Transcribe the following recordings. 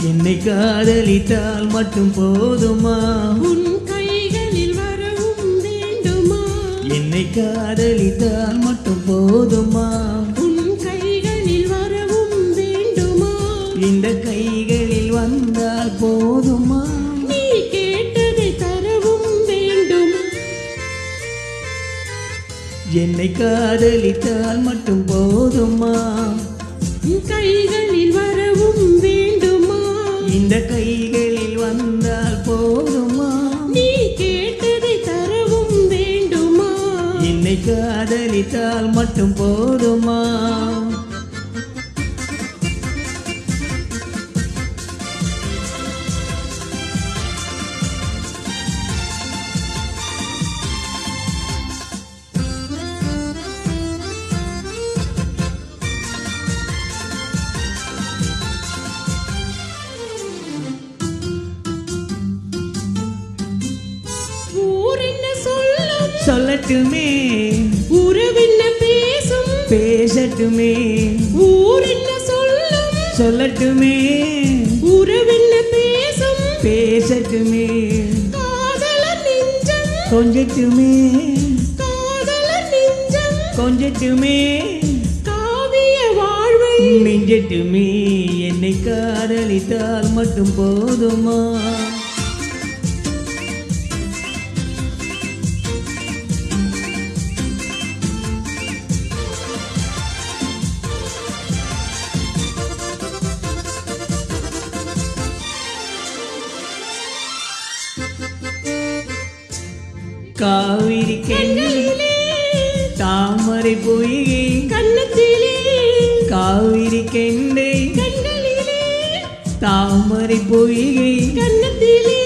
என்னை காதலித்தால் மட்டும் போதுமா? உன் கைகளில் வரவும் வேண்டுமா? என்னை காதலித்தால் மட்டும் போதுமா? உன் கைகளில் வரவும் வேண்டுமா? இந்த கைகளில் வந்தால் போதுமா? நீ கேட்டதை தரவும் வேண்டுமா? என்னை காதலித்தால் மட்டும் போதுமா? உன் கைகளில் வரவும் வேண்டுமா? இந்த கைகளில் வந்தால் போதுமா? நீ கேட்டதை தரவும் வேண்டுமா? என்னை காதலித்தால் மட்டும் போதுமா? ஊர் என்ன சொல்லும்? சொல்லட்டுமே, உறவென்ன பேசும்? பேசட்டுமே, ஊர் என்ன சொல்லும்? சொல்லட்டுமே, உறவென்ன பேசும்? பேசட்டுமே, காதலர் நெஞ்சம், கொஞ்சட்டுமே, காதலர் நெஞ்சம், கொஞ்சட்டுமே, காவிய வாழ்வை மிஞ்சட்டுமே. என்னை காதலித்தால் மட்டும் போதுமா? காவிரி கண்களிலே, தாமரை பொய்கை கன்னத்திலே, காவிரி கெண்டை கண்களிலே, தாமரை பொய்கை கன்னத்திலே,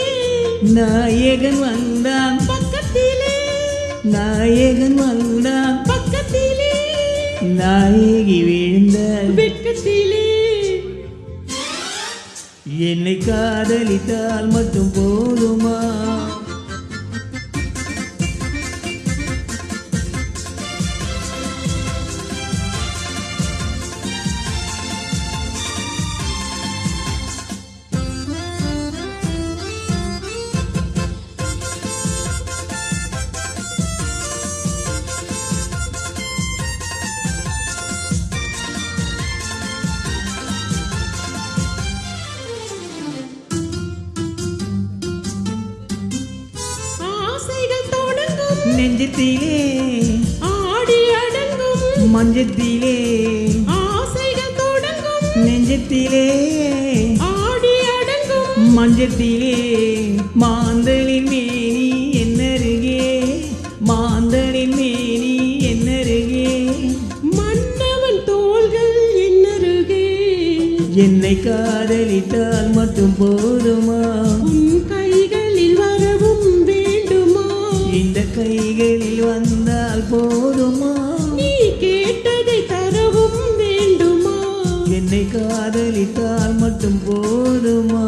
நாயகன் வந்தான் பக்கத்திலே, நாயகன் வந்தான் பக்கத்திலே, நாயகி விழுந்தாள் வெட்கத்திலே. என்னை காதலித்தால் மட்டும் போதுமா? ஆசைகள் தொடங்கும் நெஞ்சத்திலே ஆடி அடங்கும், மஞ்சத்திலே ஆசைகள் தொடங்கும் நெஞ்சத்திலே ஆடி அடங்கும், மஞ்சத்திலே மாந்தளின் மேனி என்னருகே, மாந்தளின் மேனி என்னருகே, மன்னவன் தோள்கள் என்னருகே. என்னை காதலித்தால் மட்டும் போதுமா? உன் கைகளில் வரவும் வேண்டுமா? இந்த கைகளில் வந்தால் போதுமா? நீ கேட்டதை தரவும் வேண்டுமா? என்னை காதலித்தால் மட்டும் போதுமா?